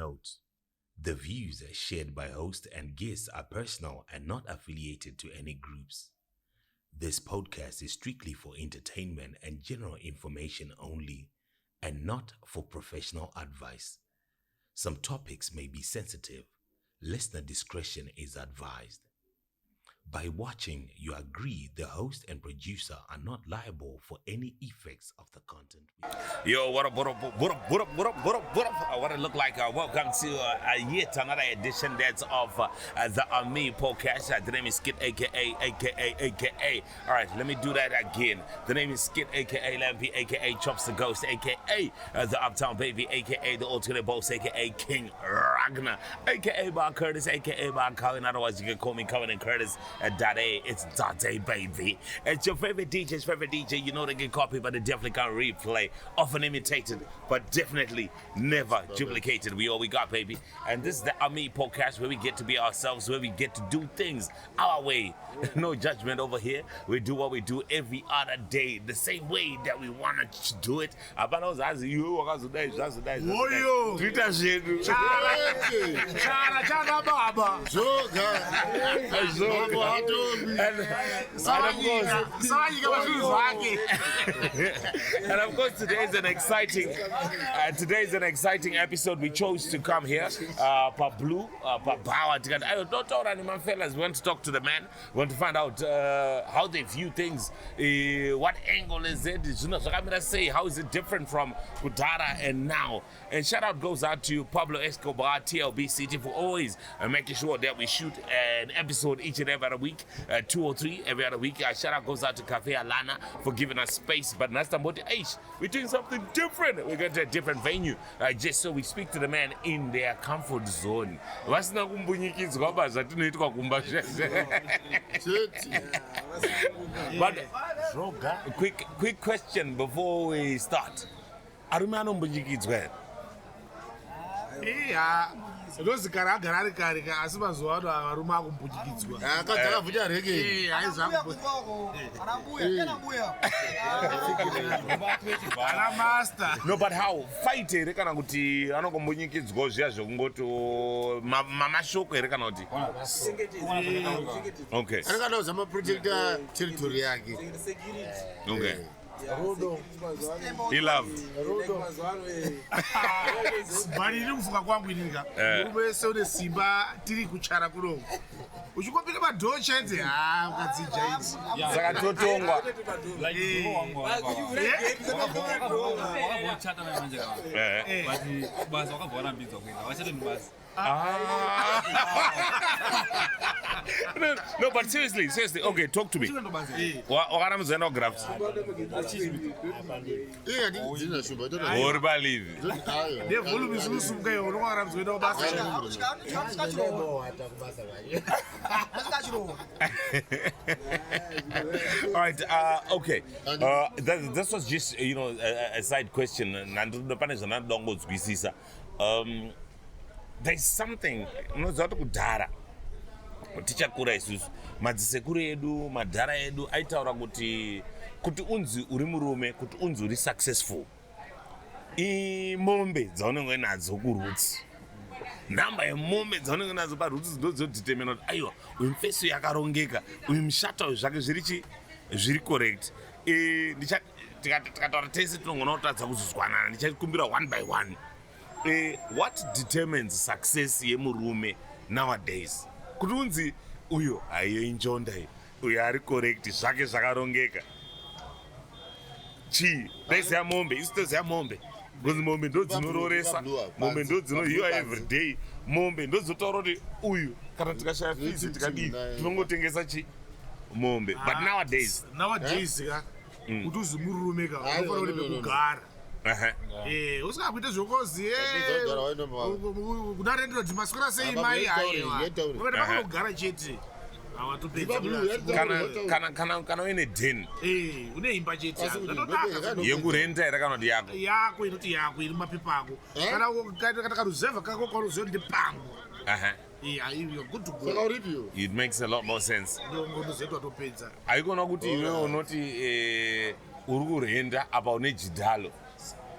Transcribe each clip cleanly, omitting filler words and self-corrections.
note. The views shared by host and guests are personal and not affiliated to any groups. This podcast is strictly for entertainment and general information only, and not for professional advice. Some topics may be sensitive. Listener discretion is advised. By watching, you agree the host and producer are not liable for any effects of the content. Yo, what up? What it look like? Welcome to yet another edition that's of the I'mMePodcast. The name is Zkit, aka. All right, let me do that again. The name is Zkit, aka Lampy, aka Chops the Ghost, aka the Uptown Baby, aka the Ultimate Boss, aka King Ragnar, aka Bar Curtis, aka Bar Colin. Otherwise, you can call me Colin and Curtis. Daddy, it's Daddy, baby. It's your favorite DJ's favorite DJ. You know they can copy, but they definitely can't replay. Often imitated, but definitely never duplicated. We all we got, baby. And this is the I'mMePodcast, where we get to be ourselves, where we get to do things our way. No judgment over here. We do what we do every other day, the same way that we want to do it. And of course, today is an exciting episode. We chose to come here, Blue, Bawa. Fellas, we want to talk to the man. We want to find out how they view things. What angle is it? So I'm gonna say, how is it different from Kudara and now? And shout out goes out to Pablo Escobar, TLB City, for always making sure that we shoot an episode each and every other week, 2 or 3 every other week. Shout out goes out to Cafe Alana for giving us space. But next time, we're doing something different. We're going to a different venue, just so we speak to the man in their comfort zone. But quick question before we start. Those Karaka, as much as one Varume kumbujikidzwa. Akadzakavuta rege. Master. No, but how? Fight rekana kuti anokumbunyikidzwa zviya zvokungoto mamashoko here kana kuti. Okay. Akada uzama protector territory yake. Okay. He love. Bari ndikufunga kwangu ininga. Urumese une simba tiri kuchara kuno. Uchikopira madho chete ukadzija idzi. Saka totongwa. No, but seriously, okay, talk to me. What am I graphs? Or believe. The volume is loose. All right, okay. This was just, a side question. There's something, tichakura isusu madzisekuru edu madhara edu aitaura kuti unzi uri murume, kuti unzi uri successful, mombe dzaunenge nadzo kuroots, nhamba yemombe dzaunenge nadzo paroots ndodzodhitemena kuti aiwa uyu mufeso yakarongeka, uyu mushata zvake zviri correct. Tikataura tese tinogona kutadza kuzozwanana. Ndichakumbira one by one. What determines success yemurume nowadays? Kuti unzi uyo aiyo injonda uyo ari correct, zvake zvakarongeka. Ndaisiya mombe, isitoziya mombe. Because mombe ndodzinororesa, mombe ndodzinohiwa every day. Mombe ndodzizotaura kuti uyu kana tikashaya fizi tikadii tinongotengesa mombe. But nowadays kuti uzi murume ka unofanira uri pekugara. Usikakuita zvokozi kudarendera kuti maswera sei mai aiwa unoita pakanogara chete kana uine den une imba chete yekurenta here kana kuti yako inoti yako iri mapepa ako kana karuzevha kako karuziva ndi pangu. Good to go. It makes a lot more sense. Aikona kuti iwe unoti uri kurenda apa une jidhalo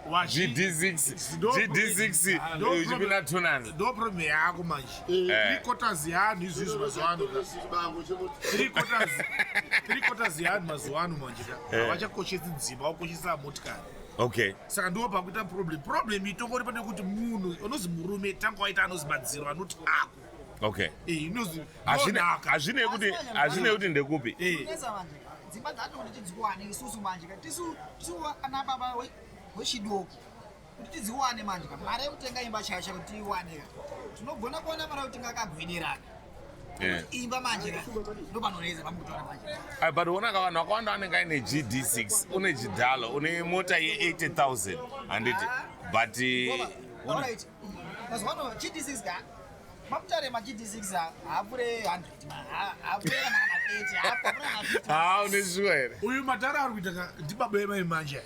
GD6 uchipinda tunanzi ndo problem yako manje 3/4 yanhu izvizvi mazuva ano 3/4 yanhu mazuva ano manje havachakoshesi dzimba vakoshesa motikari. okay saka ndo pakuita problem itongori pane kuti munhu unozi murume tanga waita anozi madziro anoti ako okay inozi hazvinei kuti ndekupi dzimba dzacho kuti tidziwane isusu manje tisu ana baba wechidoko kuti tidziwane manje mari yekutenga imba chasha kuti tiiwane tinogona kuona mari yekuti ngakagwidirana imba manje ndo panoneza pamukutaura manje but uonaka vanhu vakawanda vanenge aine GD6 une chidhalo une mota ye80,000 handiti but alright mazwano GD6 ga mamutare maGD6 haapure 100 haapure 30 une shuwa here uyu matara ari kuita ndibaba emai manje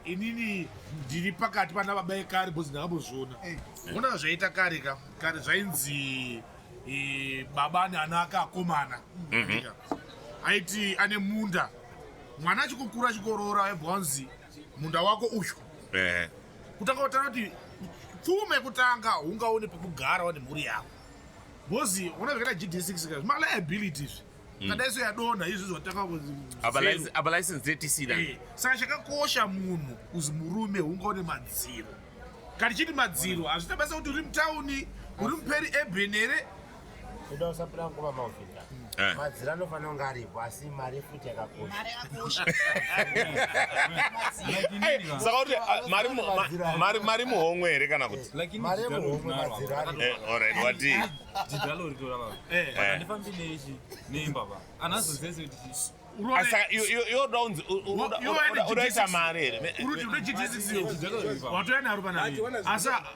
inini ndiri pakati pana baba ekare bhozi ndakambozviona ona zvaita kare zvainzi baba neana akakomana aiti ane munda mwana achikukura achikoroora aibva wanzi munda wako uyu kutanga kutaura kuti pfume kutanga hungaone pekugara wane mhuri yako bhozi ona zvakaita GD6 maliabilities kadai so yadonha izvi zvatanga abalicense yetisida saka chakakosha munhu kuzi murume hungaone madziro kana chiti madziro hazvita basa kuti uri mutauni uri muperi ebenere kuda usapira kuva maofita madziro anofanira kunge aripo asi mari futi yakakosha saka kuti mari muhomwe here kana kuti mari yemuhomwe madziro aripo alright wati jidhalo ritora baba handifambi nechi neimba ba anazozese kuti yoda unzi unoita mari here uruti une GD6 watoyanaro panai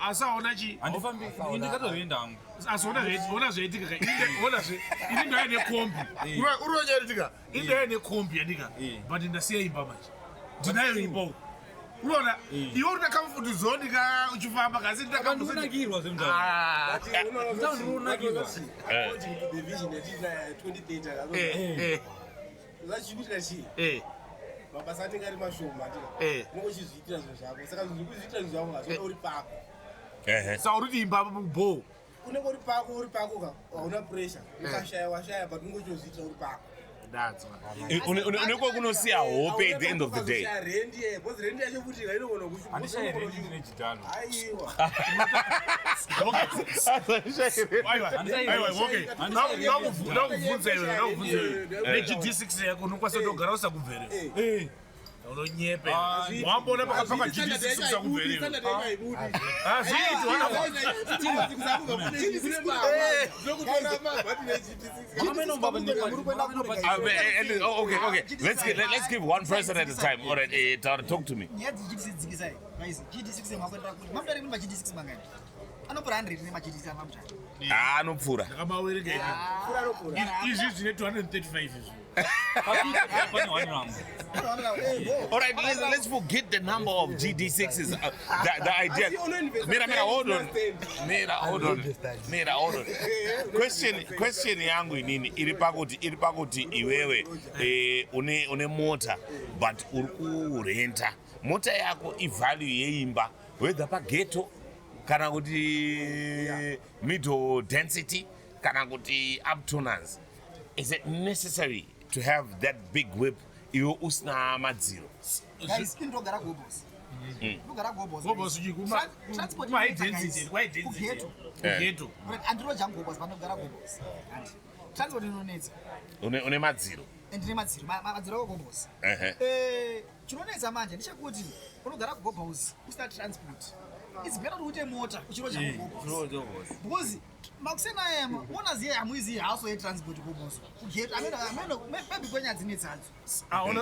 asaona chi handifambi ndikatoenda hangu asiona zvaitika ini ndoya nekombi uronyaitika ini ndoya nekombi yandika but ndasiya imba manje ndinayo imba unoona iwe uri nakamfuti zonika uchifamba kasi ndakambonakirwa zvemutaundonakirwa zvachiitika chii mabasa anenge ari mashoma ungochizviitira zvinhu zvako saka zvikuzviitira zvinhu zvako hazvoda uri pako saka uriti imba bo unenge uri pako ka hauna pressure ukashaya washaya but ungochizviitira uri pako uneko kunosiya hope at the end of the day rendi yacho kuti inogona handishairenejidhalo ndakubvunza iwe neGD6 yako unokwanisa kutogara usakubvere unonyepe wambona pakapaka GD6 usakubvere okay let's give one person at a time. All right, talk to me. Anopfura izvi zvine 235 izvi. All right, let's forget the number of GD6s. The idea. Mira, hold on. Question yangu inini iri pakuti iwewe une mota but uri kurenta. Mota yako ivalue yeimba whether paghetto kana kuti middle density kana kuti uptoners. Is it necessary to have that big whip iwe usina madziro? Guys, indogara gobos. Indogara gobos. Gobos uchikuma high density, ghetto. Andiro jangu gobos, vanogara gobos. Transport inonetsa. Une madziro. Ndine madziro, madziro gobos. Chinonetsa manje ndichakuti unogara gobos, usina transport. It's better to ute mota uchiro jangu gobos. Because makusena yema unaziye amuizi house ye transport kuboso kugeta ameno maybe kwenya dzinetsanzo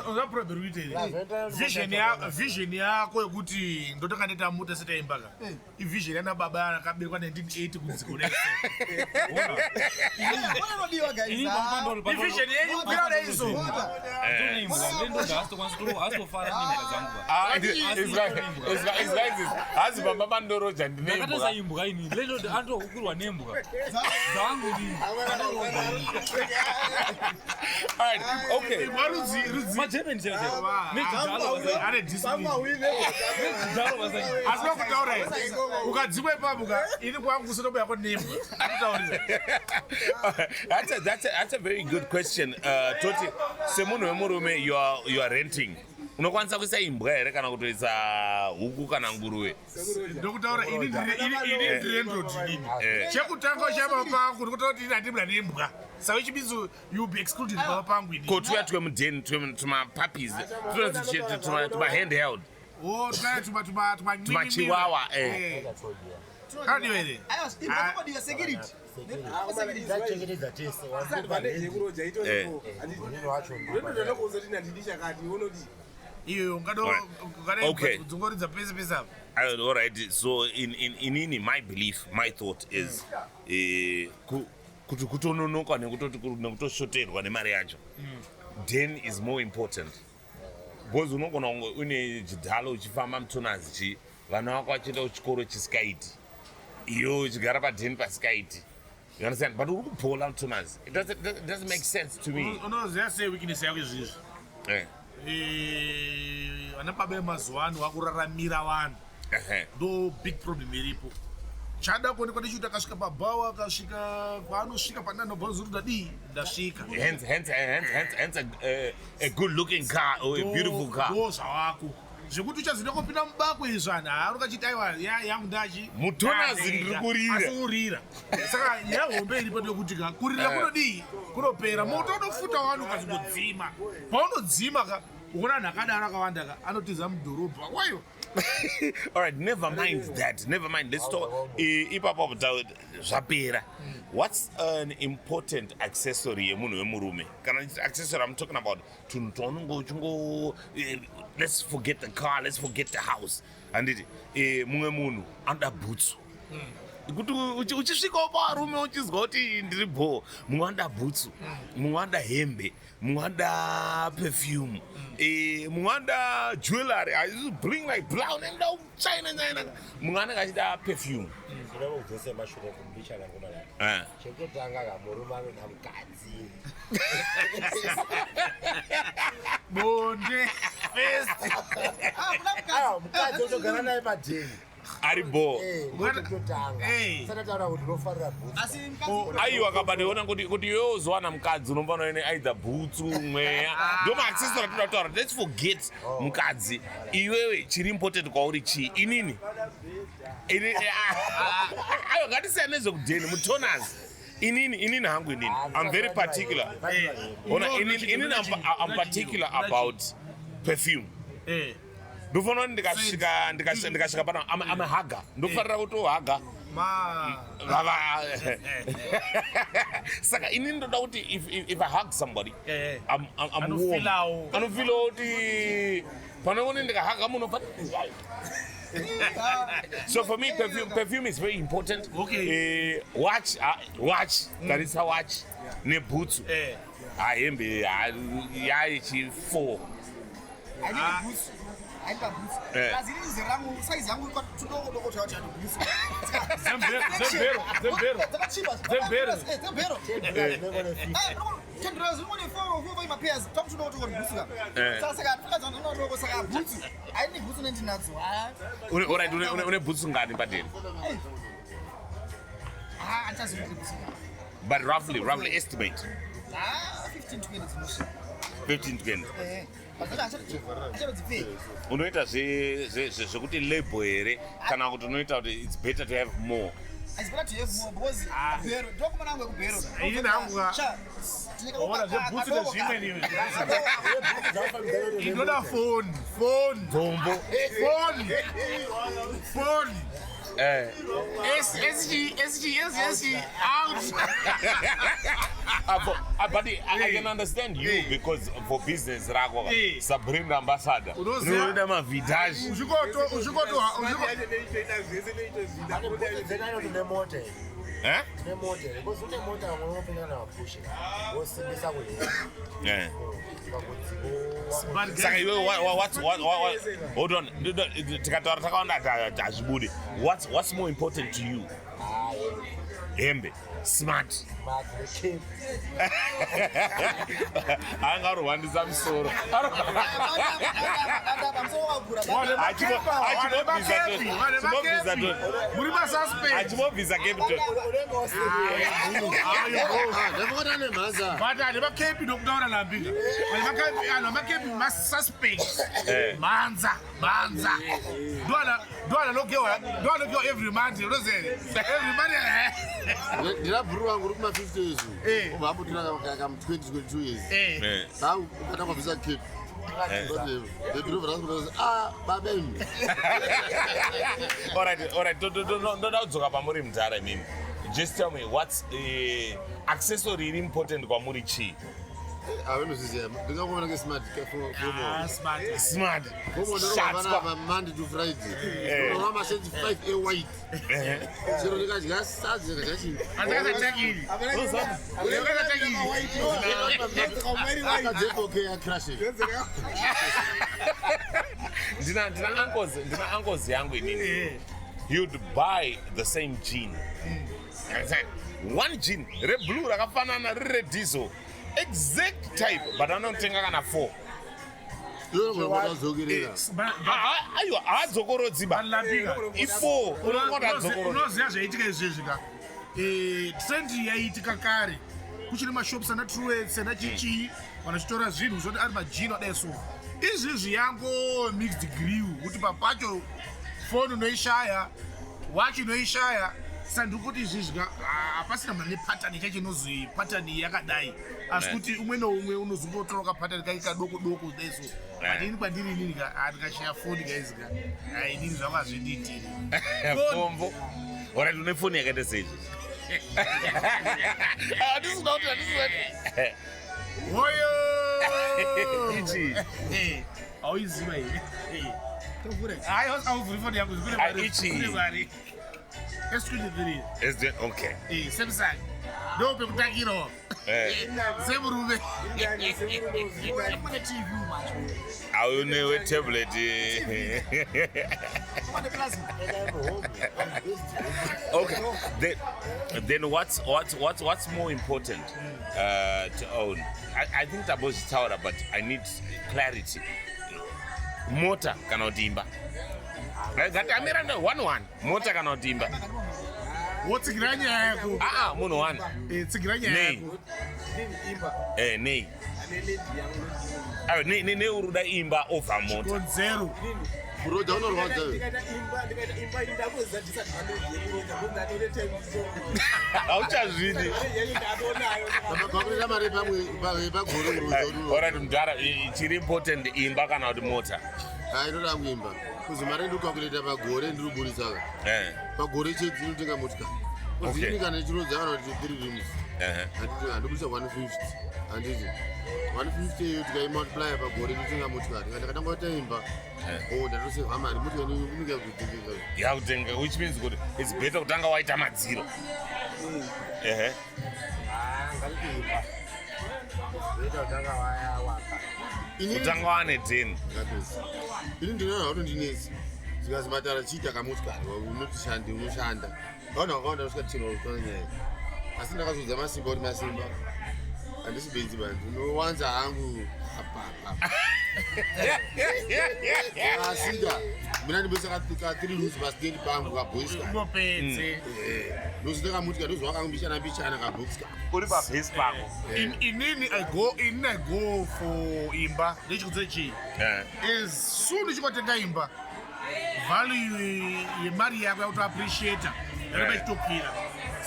una problem with vision yako yekuti ndotaka ndeta mota seta imbaka vision yana baba akaberwa 1980 kudziko next ona nodiwa guys vision yenyu kwira leizo lendo ndasto kwanzo asofara nimba zangu it's guys bamba mandoro jandine akataza imbuka ini lendo ando ukurwa nembuka Alright, okay. Magerman That's a very good question. Toti, semunhu wemurume you are renting. Unokwanisa kuisa imbwa here kana kutoisa huku kana nguruwe? Ndokutaura ini ndirendo tinini. Chekutanga chapa pangu ndokutaura kuti ndimla nembwa. Saka chibizo you be excluded pa pangu ini. Ko tuya twemudeni tuma puppies. Tuma handheld. Oh, tuma chihuahua How do you it? I was in the security. Okay. All right. So in my belief, my thought is kutononoka nekutoshoterwa nemari yacho. Den is more important. Because unogona une chidhalo uchifamba mutonazi vana vako vachienda kuchikoro chisikaiti. Iyo uchigara padeni pasikaiti. You understand? But uri kupola mutonazi. It doesn't make sense to me. Unoziva sei weakness yako izvizvi? Vana baba vemazuva ano vakuraramira vanhu. Ndo big problem iripo. Chada kuonekwa nechuti akasvika pabhawa akasvika paanosvika pandanobva zuri ndadii ndasvika. Hence a good looking car or a beautiful car. Ndo zvawako. Zvekuti uchazoda kupinda mubakwe izvo vanhu ari ukachiti aiwa yangu ndachi mutonazi ndiri kurira. Asi urira. Saka yahombe iripo ndekuti kurira kunodii kunopera moto unofuta vanhu ukazodzima. Paunodzima ka uona vanhu akadaro akawanda anotiza mudhorobha wayo. All right, never mind that. Never mind. Let's talk. Ipapa zvapera. What's an important accessory yemunhu wemurume? Kana accessory I'm talking about. Let's forget the car. Let's forget the house. And mumwe munhu under boots. Kuti uchisvikawo parume uchizwa kuti ndiri bho muwanda boots, muwanda hembe, muwanda perfume, muwanda jewelry. I just bring like brown and no China. Muwanda kachida perfume. Bonde first. Mukadzi utogara naye padeni. Aribo. Aiwa kabadiona kuti yozwana mukadzi unombana ine either boots mweya. Ndoma accessory tinotaura. Let's forget mukadzi. Iwewe chiri important kwauri chi inini? Aiwa ngatisiyane nezvekudheni mutoners. Inini hangu inini. I'm very particular. I'm particular about perfume. Ndofanira ndikasvika pano I'm a hugger. Ndofanira kutohaga. Saka inini ndoda kuti if I hug somebody I'm warm. Anofila kuti panoone ndikahaga munhu. So for me perfume is very important. Okay. Watch Karisa watch ne boots. Hembe yachi 4. I need boots. I need boots. As it is the rangu size yangu kwa tudoko doko cha boots. Zembero. Kendras only for my pairs. Talk to know to boots. Sasa ka don't know saka boots. I need boots and nuts. Alright, une boots ngani padeni? Just boots. But roughly estimate. 15 to 20. 15 to 20. Unoita zvekuti label here kana kuti unoita kuti it's better to have more. It's better to have more because bero dokumana ngwe kubero. Ini nangu ona zebutsi nezvimwe niwe. Inoda phone. Bombo. Phone. SG out. But I can understand you because for business rako Sabrina ambassador. Unoda mavidage. Uchikoto. Hold on. What's more important to you? hembe smart angarohwandisa musoro achimobvisa capton ane makepi nokutaura Lampy makepi masuspect manza ndoanogewa every month every month ndinabhuru wangu uri kuma-50 years ubva abutina kam-20-22 years atangwabvisa cape babemi alright ndoda kudzoka pamuri mudhara imimi. Just tell me what's accessory iri important kwamuri chii? ndingakuona ngesmart smart Monday to Friday mashenzi 5 white chero ndikadya sadzi ndikadya chinhu akadzepoke yakrashe ndina angozi yangu inini. You'd buy the same jean. One jean reblue rakafanana rire diesel exact type but anotenga kana 4. Aiwa haadzokorodziba unoziva zvaitika izvezvika trend yaiitika kare kuchiri mashops ana Truets ana chichii vanochitora zvinhu zvoti ari majini adai so izvizvi yango mixed grill kuti papacho foni unoishaya wachi unoishaya sandikuti izvizvika hapasina mane patani chachinozwi patani yakadai asi kuti umwe noumwe unozongotoroka patani kaika doko daiso but ini kwandiri inini ndikashaya foni kaizika inini zvangu hazvinditiri pombo ora une foni yakaita seizvi handisina kuti hoyo ichi auiziva here auvhuri foni yangu ichi S23 okay Samsung ndo pekutakirawo semurume aunewe tablet okay then what's more important to own? I think tabozitaura but I need clarity. Mota kana utimba ngatamira ndo 1-1 mota kana utimba wotsigira nyaya yako munhu 1 tsigira nyaya yako nei ne uruda imba over mota konzero kuroda unorwadza hauchazvidi bakurira mari pamwe pagore alright mudhara chiri important imba kana kuti mota inoda kuimba kuzi mari ndikukakuleta pagore ndiri kuburisaka pagore chete inotenga motikari kuzini kana chirodza kana kuti 3 rooms handibudisa 150 handiti 150 iyo tikaimultiplya pagore inotenga motikari ndakatangoita imba ndatosevha mari motikari inenge yakutenga which means kuti it's better kutanga waita madziro kutanga wane 10 ini ndinoona kuti ndinesi zikazi matara chiita kamotikari unotishande unoshanda vaona vakaona usvika tinoutona nyaya asi ndakazodza masimba kuti masimba handisi benzi bani ndinowanza hangu asika mina ndibesa ka 3 rooms pastendi pangu kabhoiska ndozita kamotikari ndozwa kangu mbishana kabhoiska uri pabhesi pako inini I go for imba ndechikudze chii as soon chikotenga imba value yemari yako yakuti appreciata yareba ichitokwira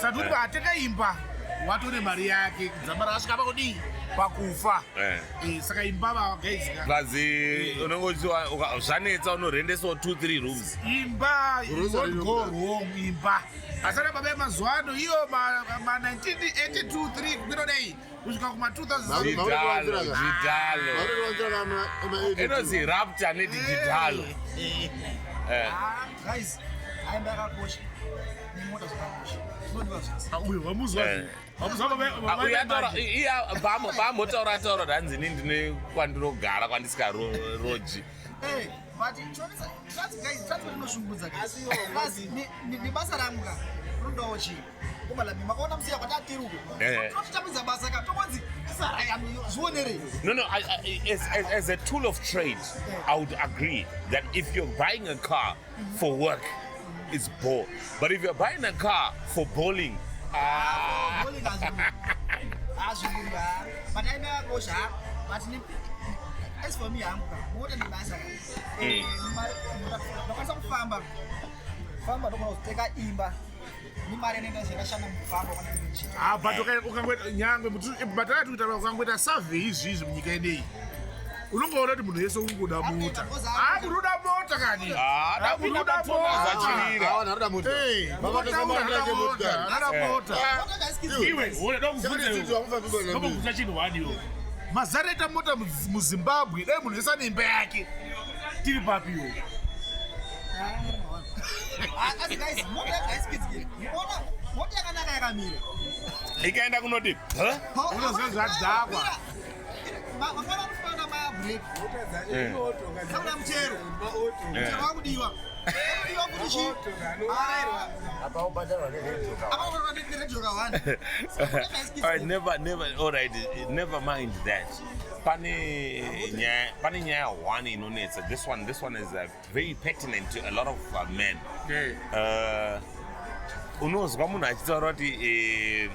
sati kuti atenga imba watore mari yake dzamba rakasvika pakudii pakufa saka imba vagaizika kazi unongochiwa zvanetsa unorendesawo 2-3 rooms imba don't go wrong imba asana baba emazuva ano iyo ma1982-3 kukwinodei kusvika kuma-2000 inozi rapta nedigitalo guys aimba yakakosha nemota zvakakosha pamotaurataura ndanzi ini ndine kwandirogara kwandisikaroji but trans guys trans ndinoshungudza guys nebasa rangu ka runodawo chii koma Lampy makaona musiya kwatatiruko totambudza basa ka tokonzi isaraya zvionere. No, as a tool of trade, I would agree that if you're buying a car for work, it's bore. But if you're buying a car for bowling, bowling azvibunga but I never go sharp. But as for me, I'm more than the basa. Ndokwanisa kufamba ndokunozoteka imba nimari inoenda zvakashanda mufambo kana kuchi. But ukangoita nyangwe batara tuita ukangoita survey izvi munyika ineyi unongoona kuti munhu yese urikuda mota. Unoda mota kani? Unoda mota. Iwe ndokufunza chinhu wadiwo. Mazara eta mota muZimbabwe dai munhu yese ane imba yake. Tiri papiwo. As guys, mota yakanaka yakamira. ikaenda kunoti unozozva dzakwa. Vangana kufana mabreak. Kana mchero. Mchero wakudiwa. Wakudiwa kuti chi? Apa ubadala neredzoka. Apa ubadala neredzoka wani. all right, all right, never mind that. Pane nyaya one inonetsa. This one is very pertinent to a lot of men. Okay. Unozwa munhu achitaura kuti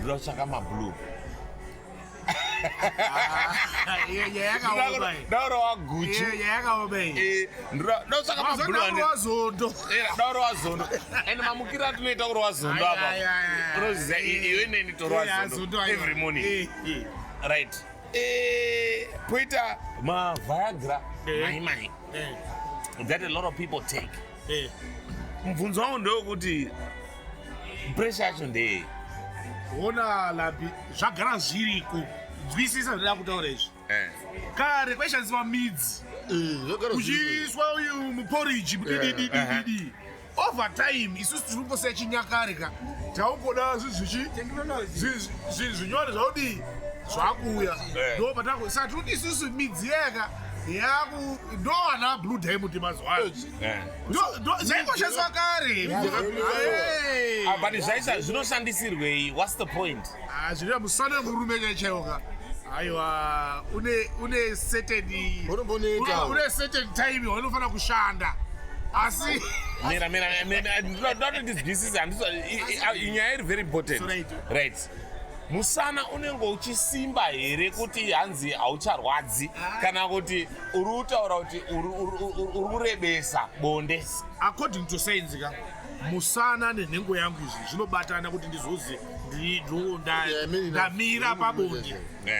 ndotsvaka mablue. Dauro wa Gucci. Ndotsvaka mablue. Dauro wa Zondo. And mamukira tunoita kuri wa Zondo apa. Unoziva iwe neni tori wa Zondo every morning. Right. Poita ma Viagra mai. That a lot of people take. Mvunzo wangu ndokuti pressure yacho ndeye. Ona Lampy zvagara zviriko. Nzwisisa ndinoda kutaura izvi. Kare kwaishandiswa midzi. Uchiiswa uyu muporridge mudididididi. Over time isusu tirikumbosaya chinyakare ka. Taungoda zvinyore zvaudi zvakuuya. Ndo patako saka tirikuti isusu midzi yega ndowana blue diamond mazuva ano. Zvaingoshandiswa kare. But zvinoshandisirwei? What's the point? Zvinoita musana murume chaiwoka. Aiwa une certain time waunofana kushanda. Asi not this business inyaya iri very important. Right. Musana unenge uchisimba here kuti hanzi haucharwadzi kana kuti uri kutaura kuti uri kurebesa bonde. According to science ka musana nenhengo yangu izvi zvinobatana kuti ndizozi ndamira pabonde.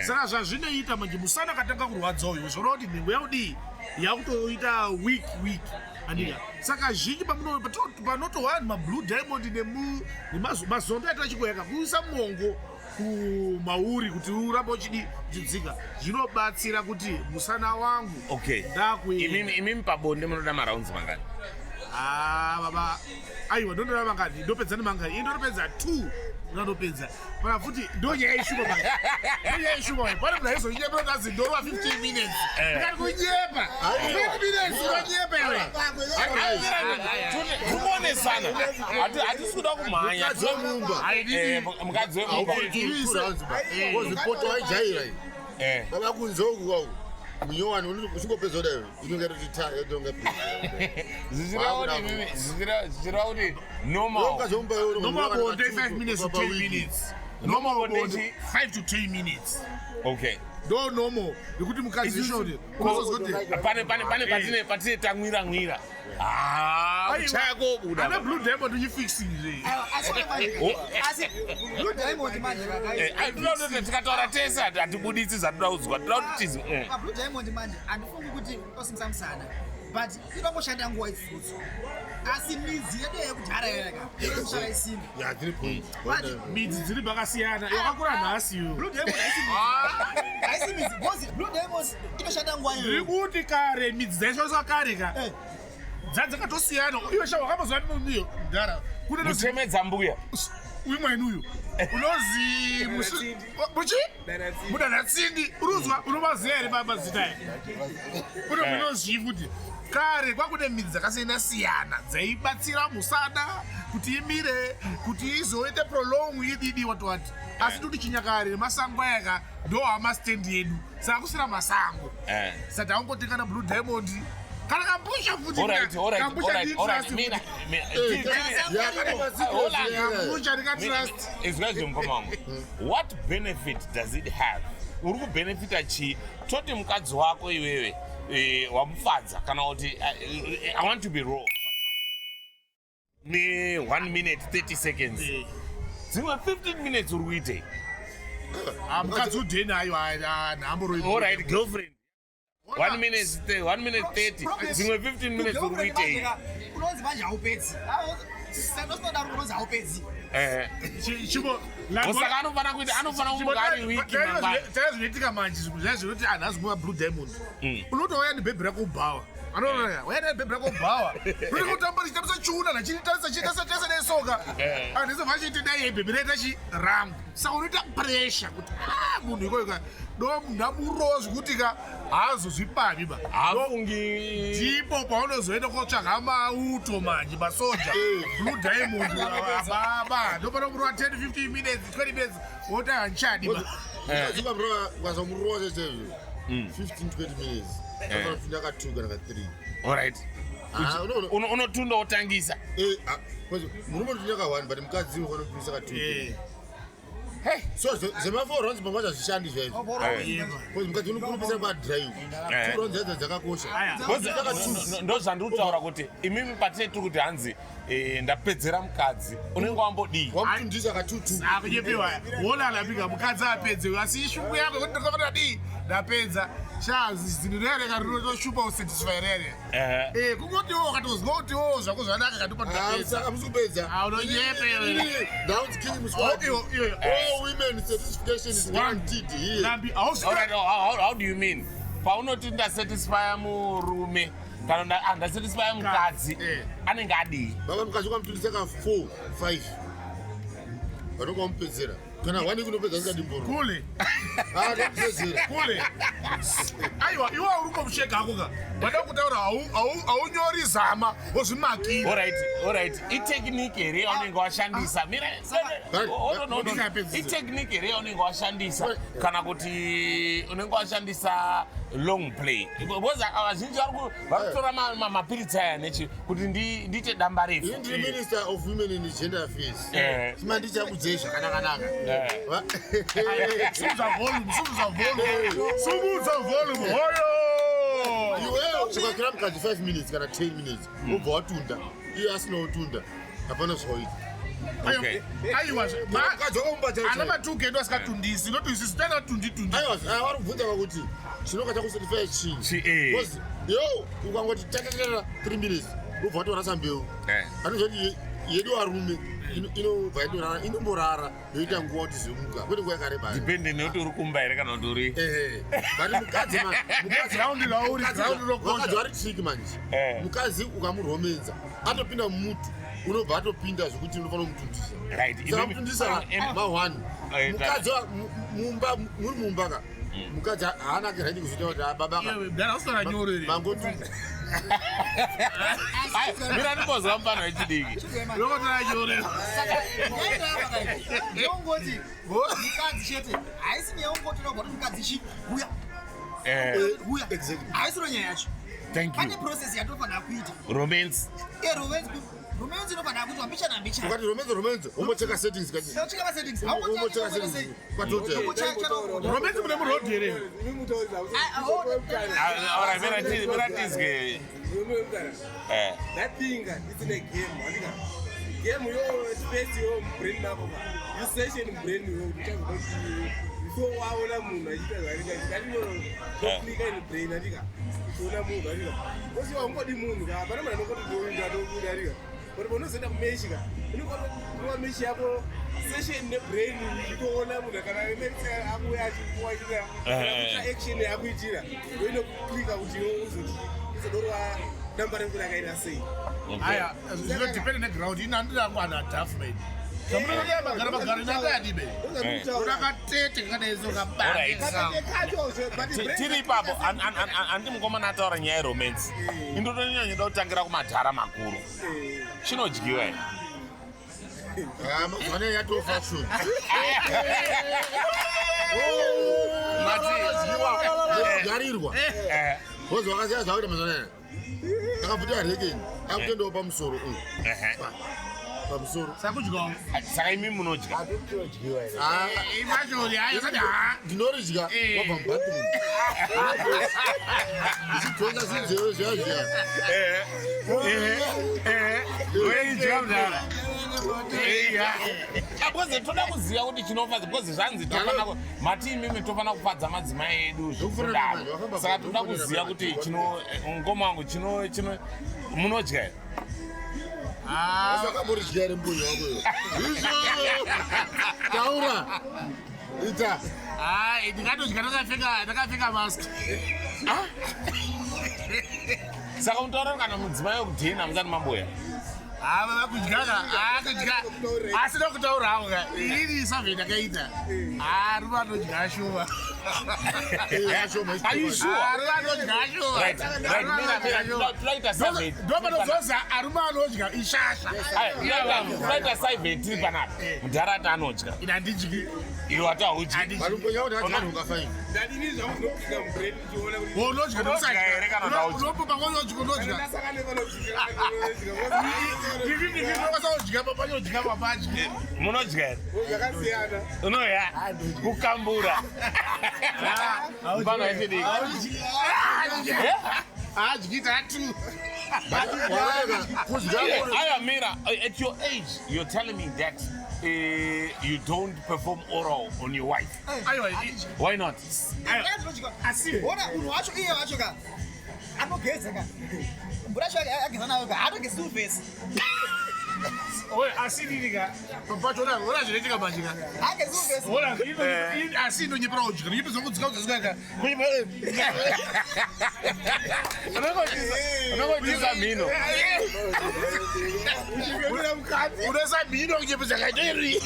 Saka zvazvinoita manje musana katanga kurwadza uyu zvoona kuti nhengo yaudi yakutoita weak andika. Saka zhinji panotowana mablue diamond nemazondo atachikoyaka kuisa mongo kumauri kuti uramba uchidzika zvinobatsira kuti musana wangu. Okay. Imimi pabonde munoda maraunds mangani? Baba aiwa ndondoda mangani? Ndopedza nemangani? Indopedza 2 ndopedza. Pana futi ndonyaya ishuka mangani? Ndonyaya ishuka. Pana kuna hizo nyepa kazi ndorwa 15 minutes. Ngati kunyepa. 15 minutes unyepa iwe. Kumone sana. Hatisuda kumhanya. Mukadzi wemumba. Poto waijaira iyi. Baba kunzoku kwako. Munyowani usingopedza kudai inonga kuti yatonga zvichira kuti normal bonde 5 minutes to 10 minutes. Normal bonde 5 to 10 minutes. Okay. Do normal nekuti mukadzi ishoti pane patine tamwira. Uchaya kobuda. Ana blue diamond uchifixing zve. Asi blue diamond manje vakaipa. Tikataura tese hatibuditsi zvatoda kuzwa. Toda kuti tizi. Blue diamond manje handifungi kuti osimisa musana. But inomboshandira nguva itsutsu. Asi midzi yedu yekudhara yaka inoshanda isimbi. Midzi dziri pakasiyana. Yakakura nhasi yo. Blue diamond haisi midzi. Bozi blue diamond inoshanda nguva iyo. Ndiri kuti kare midzi dzaishandiswa kare ka. Dzakatosiyana. Iwe sha wakambozwa ndiyo kudhara. Mutemedza mbuya. Uyu mwaini uyu. Unozi muchi? Mudanatsindi. Unozwa unomaziya here baba zita. Unozivi kuti kare kwakune midzi dzakasiyana-siyana dzaibatsira musana kuti imire kuti izoite prolong ididi wati asi kuti chinyakare nemasango ayaka ndo hamastendi edu saka kusina masango saka taungotekana blue diamond kana kambusha futi what benefit does it have? Uri kubenefita chi toti mukadzi wako iwewe wamufadza kana kuti I want to be raw ne 1 minute 30 seconds dzimwe 15 minutes uri kuite mukadzi udheni ayo nhamboro alright girlfriend 1 minute 30 dzimwe 15 minutes uri kuite unonzi manje haupedzi sinoda unonzi haupedzi saka anofana kunge ari wiki taizvinoitika manje zvinhu zvaizvinoti anhu azimwa blue diamond unotouya nebhebhi rako ubhawa anoona uya nebhebhi rako ubhawa uri kutamba chitamisa chiuna nachiitasatese nesoka andise vachiite dai bhebhi raita chirambu saka unoita pressure kuti munhu ikoika do munhu amurowa zvekuti ka haazozvipavi ba hafungi ndipo paunozoenda kotsvaga mauto manje masoja blue diamond baba ndopana murowa 10-15 minutes 20 minutes woti hanchadi ba ukazomurowa chechezo 15-20 minutes akapinda ka2 kana ka3 alright unotunda wotangisa murume unotunda ka1 but mukadzi unofanopinisa ka2 so zema4 rounds pamwe zvishandi zvaizvo mukadzi unopinisa padrive 2 rounds edza dzakakosha ndo zvandikutaura kuti imimi patine tiri kuti hanzi ndapedzera mukadzi unenge wambodii wamutundisa ka2 akunyepiwa wona alapika mukadzi apedze asi ishungu yako kuti ndakafanira dii ndapedza zvinhu rereka rinotoshupa usatisfy rere kungotiwo ukatozwa kutiwo zvako zvanaka katipa ndapedza amusupedza unonyepe now it's killing musquad all women satisfaction is guaranteed here Lampy how do you mean paunoti ndasatisfya murume kana ndasatisfya mukadzi anenge adii baba mukadzi ukamutundisa ka4-5 vanonga wamupedzera kana wani kunopedza zikadimboro kule ndakupedzera kule aiwa iwe uri komushega ako ka vada kutaura haunyori zama wozvimakira alright itechnique here yaunenge washandisa itechnique here yaunenge washandisa kana kuti unenge washandisa long play because vazhinji vari kutora mapiritsi aya nechi kuti ndiite damba refu ndiri minister of women and gender affairs chimandicha kudzei zvakanaka sumudza volume hoyo iwewe ukakira mukadzi 5 minutes kana 10 minutes ubva watunda iye asina kutunda hapana zvawaita aiwa ana matukedu asikatundisi notuisisi tanatundi vari kubvunza vakuti chinoka chakusatisfy chii yo ukangoti tatatata 3 minutes ubva watorasa mbeu anozoti yedu varume inobva inomborara yoita nguva kuti zimuka kwete nguva yakareba depende nekuti uri kumba here kana kuti uri but mukadzi vari triki manje mukadzi ukamuromedza atopinda mumutu unobva atopinda zvekuti unofana kumutundisa ma1 mukadzi mumba muri mumbaka mukadzi haana kiraiti kuzoita kuti ababaka mangotunda mira ndibozwa mufana wechidiki ndongoti mukadzi chete haisi neongoti nobva kuti mukadzi chi uya haisiro nyaya yacho pane process yatofanira kuita romance inofanira kuitwa mbichana ukati romance ombocheka settings romance mune murodhi here miratizwe that thing is in a game game yo space yo brain nako you session brain yo before waona munhu achiita zvaringa klika in brain andika kuona munhu andika kosi wangodi munhu ka pana mwana nokoti ndoenda ndobuda andika but bonozoenda kumeshika unokuwa meshi yako session ne brain ikuona munhu kana imexa akuya achikuwaita action yakuitira ndoino klika kuti yo uzoti uzodorwa damba rengu rakaita sei aya zvinodepende neground ina handirangu ana adhafu maidi Samuna magara nakadibe. Urakatete kana izo kabanga. Tiri ipapo andimukomana ataura nyaya yeromance indotonyanya kutangira kumadhara makuru chinodyiwa here Mane yatofa shoni. Garirwa. Bozo wakaziya zvakuita mazvanaya. Akafuta rekeni. Akutendawo pamusoro. Pamusoro. Sakudyawo. Saka imi munodya. Imachori hayo sati ndinoridya wabva mubathroom. Ndichitonga zinzero zviya. Weidya mudhara. Because toda kuziva kuti chinofadza because zvanzi tofana mati imimi tofana kufadza madzimai edu zvikudaro saka toda kuziva kuti ngoma wangu chino munodya here Akamuridyira rimbunya wako. Taura. Ita. Ndingatodya ndakapfeka mask. Saka untaura kana mudzimai wekudhena musati mamboya vakudya asi nokutaura havo ka iri savhe ndakaita ruvanodya ashova ndopanozoza aruma anodya ishasha toita saivhe tiri panapa mudharata anodya ina ndidyi iwe wataudyi munodya here unoya kukambura pano ichidiki Mira, at your age, you're telling me that you don't perform oral on your wife. Why not? Asidika, papachona, ora zvinetika machika. Ora asindo nyepera udya, nyepera kudzika kudzika. Unokodisa mino. Unesa mino kunyepesa kaiteri.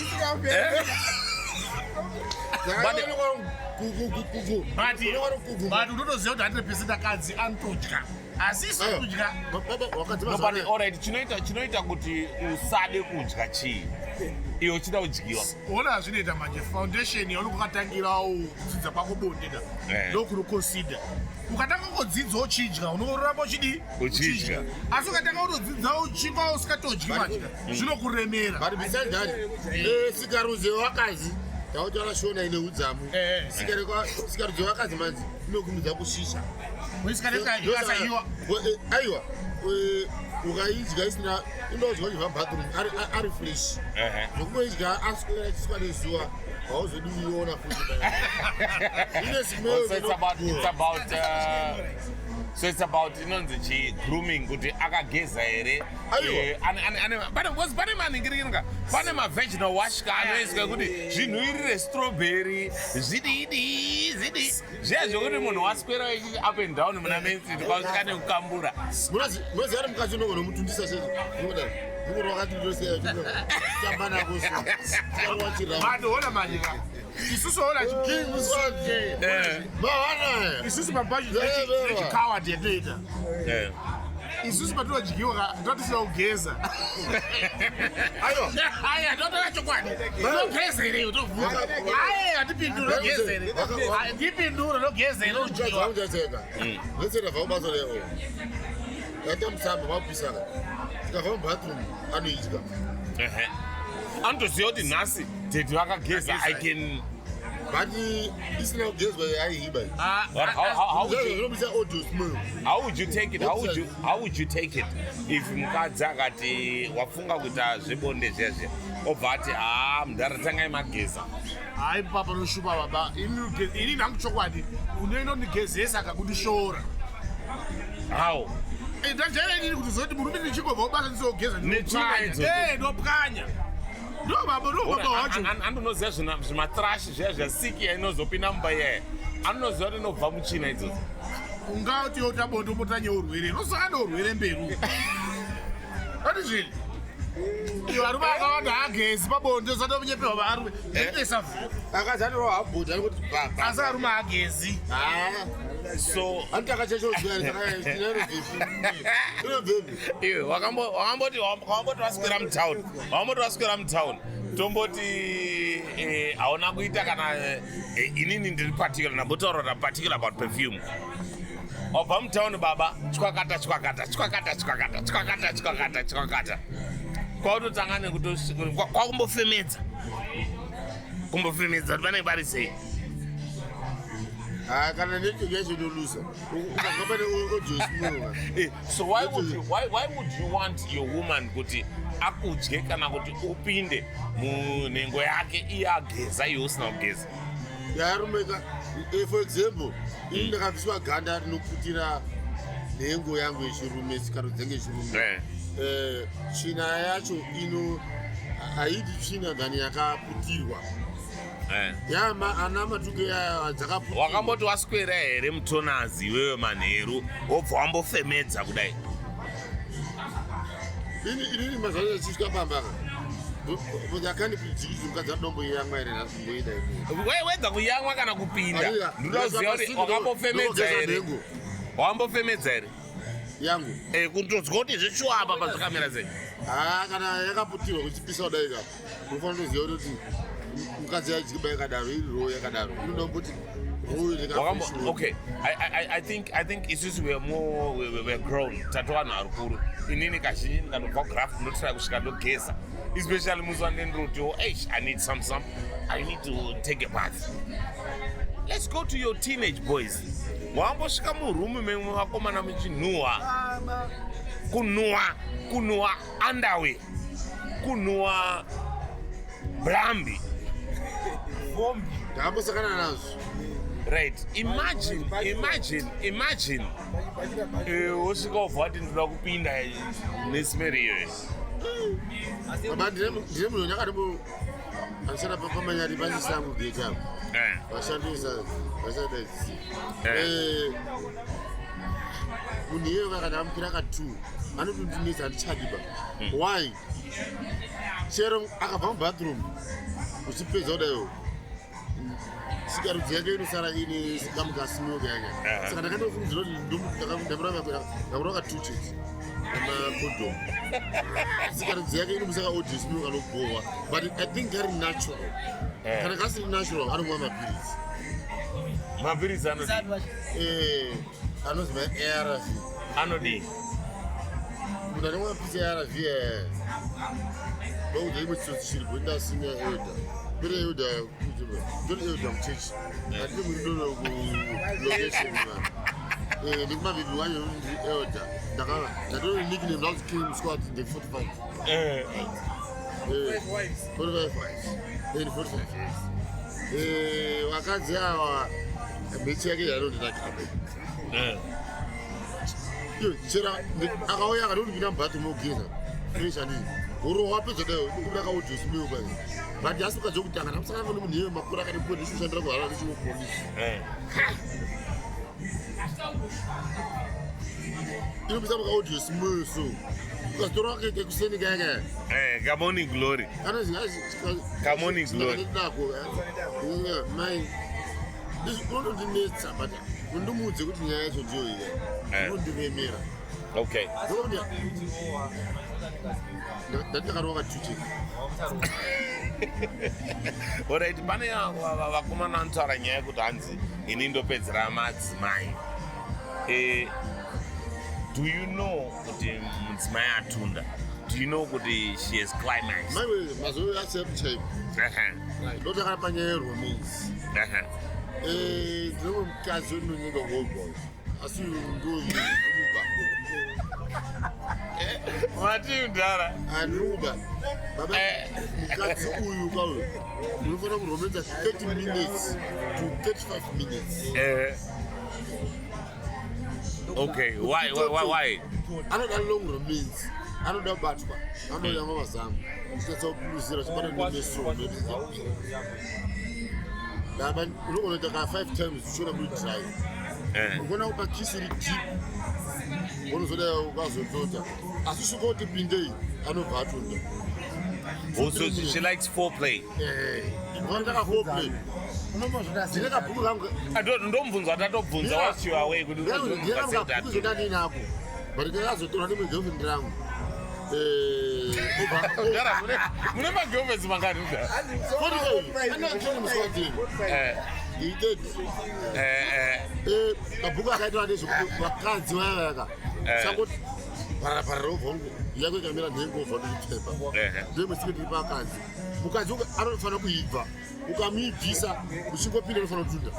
But unotoziva kuti 100% akadzi anotodya. Asisi kudya. Alright, chinoita kuti usade kudya chii iwe uchida kudyiwa ona zvinoita manje foundation yauri kwakatangirawo kudzidza kwako bonde da ndokunoconsider ukatanga kudzidza uchidya unoramba uchidya asi ukatanga kutodzidza uchinga usikatodyi manje zvinokuremera but besides that sikaruze wakazi tautaura shona ine udzamu sikaruze wakazi manzi inokumidza kushisha aiwa ukaidya isina inodya chibva bathroom ari fresh nokumoidya aswera chiswa nezuva hauzodi uiona futi So it's about inonzi grooming kuti akageza here pane maningirika pane mavaginal wash anoiswa kuti zvinhuirire strawberry zvididi zviya zvokuti munhu waswera up and down muna main street kwausvika nekukambura munoziva ri mukadzi unogona mutundisa sei ukuro wakati tamba nako vandoona manyika isusu ona isusu mabhaji echikawadi yatoita isusu patinodyiwa ndotisina kugeza aya ndotora chokwadi nogeza here utovhuka aya handipindure nogeza here ndipindure nogeza here udyiwa lesera va ubasa leo yaita musamba mapisaka tikabva mubathroom anoidya anotoziva kuti nhasi dedi vakageza I can but isina kugezwa aihiba how would you take it how would you take it if mukadzi akati wafunga kuita zvebonde zvezve obva ati mudhara tangai mageza hai papa noshupa baba ini nangu chokwadi unoinondigezesa kakundishora how ndajairainini kuti zoti murume ndichingobva ubasa ndisogeza ndopwanya ndobaba wacho andonoziva zvimatrash zviya zvasiki yainozopinda mumba iyaye anonoziva kuti inobva muchina idzodzo ungati yotabonde umotanya urwere nosaka neurwere mberi ati zvini Varume akawanda hagezi pabonde usatomunyepewa varume. Akazanirwa habhodha ari kuti baba. Asi varume hagezi. So Anti akachachodzwa iwe wakamboti waswera mutown. Wakamboti waswera mutown. Tomboti hauna kuita kana inini ndiri particular nambotaura particular about perfume. Obva mutown baba chwakata. Kwautotanga nekuti kwakumbofemedza. Kumbofemedza vanenge vari sei? Kana nezvinolusa. So why would you want your woman kuti akudye kana kuti upinde munhengo yake iye ageza iwe usina kugeza? Yarumeka, for example, ini ndakabviswa ganda rinoputira nhengo yangu yechirume tsikaro dzenge yechirume. Tsvina yacho haidi tsvina dhani yakaputirwa. Ana matuke dzakaputirwa. Wakamboti waswera here mutonazi wewe manheru wobva wambofemedza kudai? Inini mazvazo achisvika pambaka. Wedza kuyamwa kana kupinda ndinoziva kuti wakambofemedza here. Wambofemedza here yangu kutodya kuti zvichwapa pazvakamira sei? Kana yakaputirwa kuchipisa kudai ka unofanira kuziva kuti mukadzi yachiba yakadaro iri roho yakadaro unomboti okay. I think isusu we're grown. Tatowanhu arukuru. Inini kazhinji ndikandobva graph ndotry kusvika ndogeza. Especially muzvanendroti I need some. I need to take a bath. Let's go to your teenage boys. Wambosvika murumu memwe vakomana muchinhuhwa. Kunhuhwa underwear. Kunhuhwa blambi. Ndakambosakana nazvo. Right. Imagine. Usvika ubva wati ndoda kupinda nesimeri iyoyo. Baba ndine munhu nyakatombo anshanda papamanyari pachisangu gate apo. Vashandisa dzei. Munhu iyeyo kana amukira ka 2 anotondinetsa handichadiba. Why? Chero akabva mubathroom uchipedza kudayo sikarudzi yake inosara ine kamukasimuka yake. Saka ndakandofungidzira kuti ndamura ka 2 chete namakodhomu. Sikarudzi yake inomusaka odhisimuka nokubohwa. But I think ari natural. Kana kasiri natural anomwa mapirisi. Mapirisi anodi? Anonzi ma-ARV. Anodi? Munhu anomwa mapirisi e-ARV ndokuti imwe chitsotsi chiripo indasina elda. Pere elda ndori elda muchechi. Handine mwiri ndono kulocation man. Ndikumabebi wanyo ndiri elda. Ndatori nickname ndauti King Squad in the 45. 45 wives. 45 years. Vakadzi ava mechi yake yanondinakabe. Chera akauya akatondipinda mubathroom ogeza. Fresh andini. Uro wapedza dayo ndikuda udhisimuka kwani. But yasuka dzokutanga ndamusaka vano munhu iye makuru akati polisi ushandira kuhara nechipolisi. Inopisa muka udhisimuka so. Ukazitora wake kuseni kaya. Come morning glory. Come morning glory. Mai. Unondinetsa but undimudze kuti nyaya yacho ndiyo iyi. Undivemera. Okay. Ndakaroka 2 chete. Alright, pane vakomana vanotaura nyaya yekuti hanzi ini ndopedzera madzimai. Do you know kuti mudzimai atunda? Do you know kuti she has climax? Maiwe mazoe yasemuchaipo. Ndotaka panyaya yeromance. Ndinowe mukadzi unonyinga wallboy. Asi ndomuba. Mati mudhara. Anuba. Baba mukadzi uyu kwawe. Unofanira kuromedza 30 minutes to 35 minutes. Okay, why? Anoda long romance. Anoda batwa. Anoda mazamu. Nditsa kupuluzira chipana nemeso maybe. Baba unokoneta ka 5 times uchiona kuti try. Ukona upa kiss iri deep. unozoda ukazotota asi svikoti pindei anobva atunda. Also, she likes foreplay. Unataka foreplay. Ndineka bhuku kangu. Ndomubvunza tatobvunza whilst you are away kuti ndineka bhuku zodani nako. But ndikazotora nemugirlfriend rangu. Mune magirlfriends mangani? He did. Kabhuku akaitwa nezvokuti vakadzi vayaka. Sangoti pararovhongu yako ikamira nhengovha nekupepa. Ndemusikiti pakadzi. Mukadzi anofanira kuibva. Ukamibvisa uchingopinda unofanira kutunda.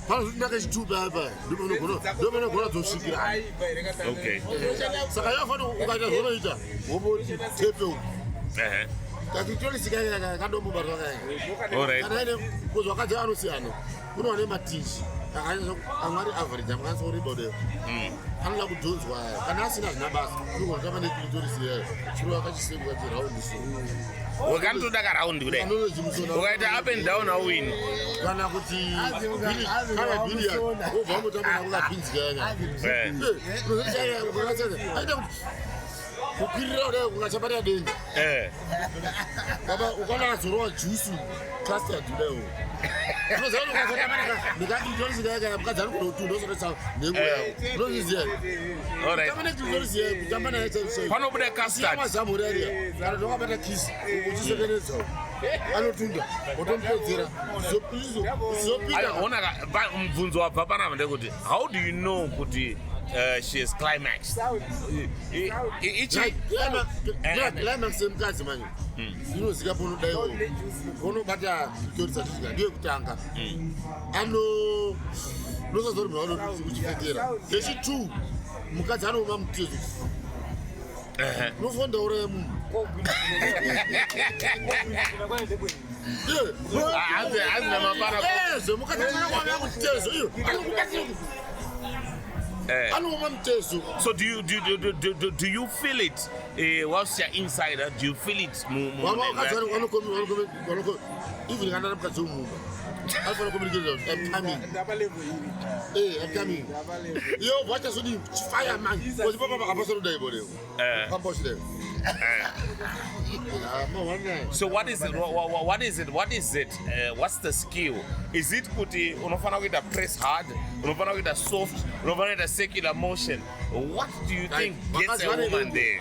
Panozoti ndakachitupa apa ndopanogona dzosvikira. Okay. Saka yafanira ukaita zvonoita woboti tepe uku. Kakitorisikaa kadombobarwa kaya. Kana ine kuzi wakadzi anosiyana. Kunowa nematishi. Amwari average amakwanisa kuribodeo. Anoda kudhonzwa kana asina zvina basa. Kuno kutamba neklitorisi yayo. Chiro akachisenga kuti raundi so. Wakantoda karaundi kudai. Ukaita up and down awin. Kana kuti kana billion. Obva mutamba nakukapinzika yanya. Aita kuti kukwirira kudai kungachabatira denga. Baba ukanazorwa juice custard kudai. Panobude custard. Mvunzo wabva panapa ndekuti how do you know kuti she is climax? Climax semukadzi manje. Inozika ponodaiwo. Ponobata torisatizika ndiye kutanga. Nosazorwa uchipfekera. Yechi2 mukadzi anoma mutezo. Nofonda ura munhu. So do you feel it whilst you're inside? Do you feel it? Even I'm coming. I'm coming. Yo, what is the fireman? Was Papa Apostle Day? So what is it? What is it? What's the skill? Is it kuti unofana with a press hard, unofana with a soft, unofana with a secular motion? What do you think gets a woman there?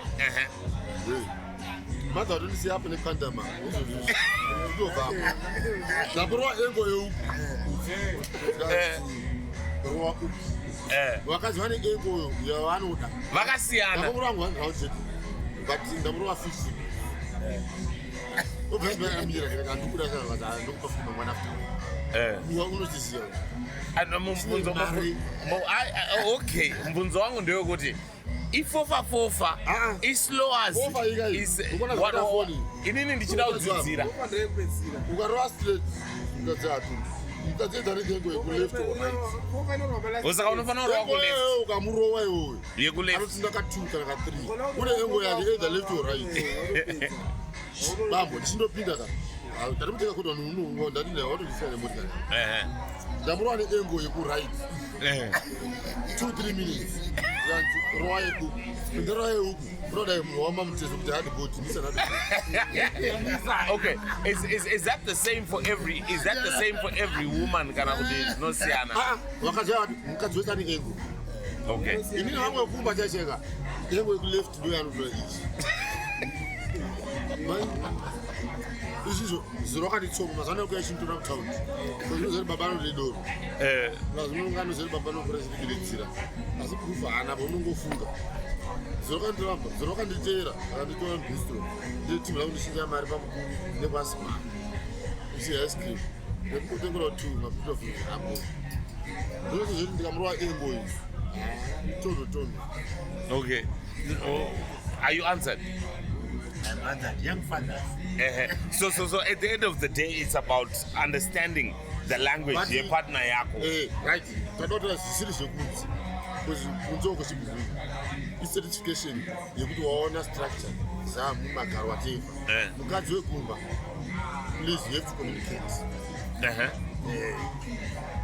Mother, don't see up in the Kandama. Wakazwane engo yawanuda. Vakasiyana. But in the Mura fish. Okay. Mvunzo wangu ndio kuti ifofa islowas inini ndichida kudzidzira ukaroa straight ukadzatu ukadzedza nekengo yekuleft usaka unofana urowa kuleft ukamurowa iwoyo yekuleft anotsinda ka2 kana ka3 kune engo yake either left or right bambo ndichindopinda ka ndarimutenga kuti vanhu ndadina watondisira nemotikari ndamurowa neengo yekuright 2-3 minutes rowa yeku ndorowa yehuku unoda muwamba mutezo kuti hadiboti okay, is that the same for every woman kana kuti nosiyana? Wakaja mukadzi wese ane engo. Okay. Inini vamwe kumba chacheka engo yekuleft ndo yanotora ichi. Izvizvo ziro wakanditsoma mazana kuya chindona kutaundi kozvinozeri baba anodedoro nazvinongano zeri baba nokurezvidiritsira asi kufa hana vonongofunga ziro wakanditeera akanditora bistro nditimira kundishinga mari pamukuru nekwasima isi ice cream nekutengera 2 mapito of abo zvose zviri ndikamurova engo iyi tono. Okay. Are you answered? I'm answered. Young fathers. So at the end of the day, it's about understanding the language your partner yako. Right. Tanotora zvisiri zvekunzi. Kunzoko chibhuru. Certification yekuti waona structure zamumagaro whatever. Mukadzi wekumba. Please, you have to communicate.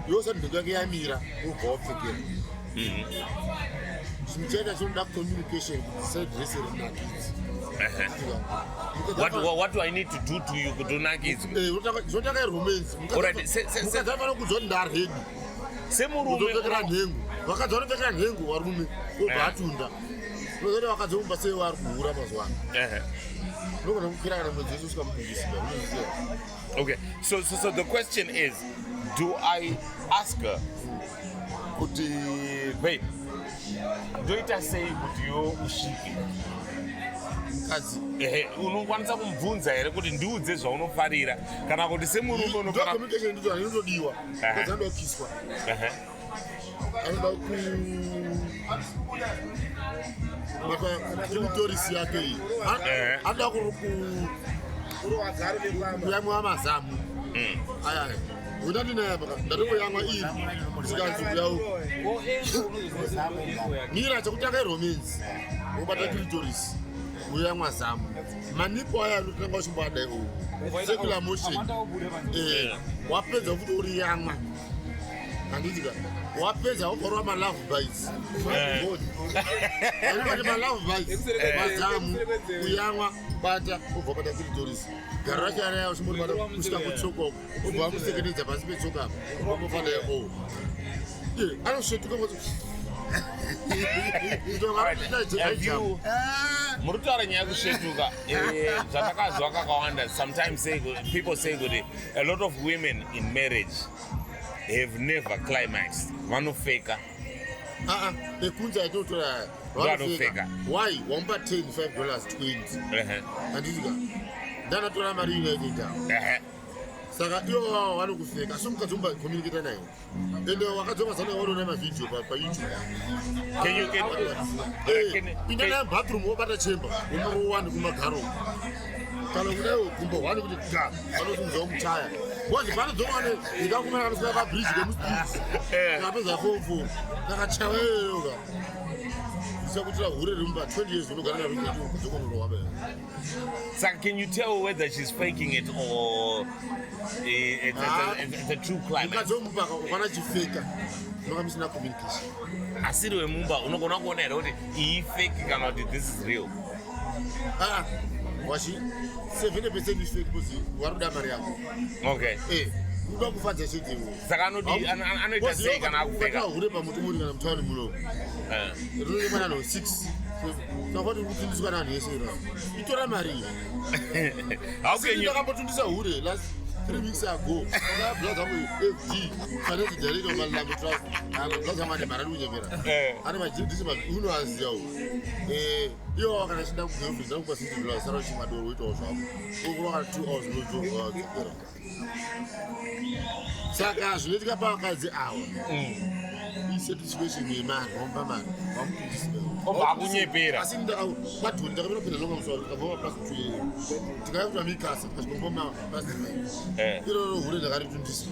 Yose ndinga yamira ubva wapfekera. Chimichaita chinoda communication saidrese rinakidzi. What do I need to do to you to nakidzi? Zvotaka romance. Mukadzafana kudzwa ndaredi. Semurumekera nhengo. Vakadzi vanopfekera nhengo varume obva atunda. Nozoti vakadzomba sei vari kuhura mazuva ano. Nogona kukwira kana mwedzi wese usika mubhindisika. Okay, so the question is, do I ask her, kuti, babe, ndoita sei kuti yo usvike? Mukadzi. Unokwanisa kumubvunza here kuti ndiudze zvaunofarira kana kuti semurume unofara. Communication ndidzo inotodiwa. Mukadzi anoda kukiswa. Anoda clitoris yake iyi. Anoda kuyamwa mazamu. Aya. Unandinayapa ndatoyamwa iri sikanzi kuyauka. Mira chekutanga romance. Wobata clitoris. Uyamwa zamu. Manipo aya anotanga uchimbadai uwu. Circular motion. Wapedza kuti uri yamwa. Handitika. Wapedza ukorwa ma love bites. Wapedza ma love bites. Mazamu uyamwa bata ubva bata clitoris. Garara chara uchimbori bata kusvika kutsoka uko. Ubva wamusekedza pasi petsoka apo. Wamufana yako. Anosvetuka kuti Murutaura nyaya kusvetuka zvatakazwa kakawanda. Sometimes people say kuti a lot of women in marriage have never climaxed. Vanofeka. Bekunza itotora vanofeka. Why? Wampa $10, $5, $20. Handitika. Ndanatora mari inoita. Saka iwo vanokufeka. So mukadzomba communicate nayo. Ende wakadzomba sana waona mavideo pa YouTube. Pinda nayo bathroom wobata chamber. Womaro kumagaro. Kana kudayo kumba wani kuti ga. Vanozunza umuchaya. Wazi vanodzomba ndikakumana kanosvika pa bridge kemustrits. Kapedza fomfo. Takachaweyoga. Sakutira hure rumba 20 years unogara naro kuti kuzokonono wabe. So can you tell whether she's faking it or it's a true climax? Ukadzomba ukana chifeka. Nokamishina communication. Asiri wemumba unogona kuona here kuti iyi fake kana kuti this is real. Washi 70% is fake because waruda mari yako. Okay. Unoda kufadza chete iwo. Saka anoita sei kana akufeka. Hure pamuti muri kana mutauni muno. Ruri mana no 6. So what would you do na yese ira? Itora mari. How can you akambotundisa hure last 3 weeks ago. Blaza mu FG. Kana director of Lampy trust. Blaza mane mararu nyemera. Ana majidisi ma uno aziao. Iyo kana shinda kugeuza ndakwa $60 sara chimadoro wito zvapo. Ukuroka 2 hours nojo Tsikira. Saka zvinoitika pavakadzi ava. Satisfaction yemari wampa mari obva akunyepera asi madhoni ndakamira longa musoro tikabva pasi tikayakuta mikasa tikazvikomboma pasi iroro hure ndakaritundisa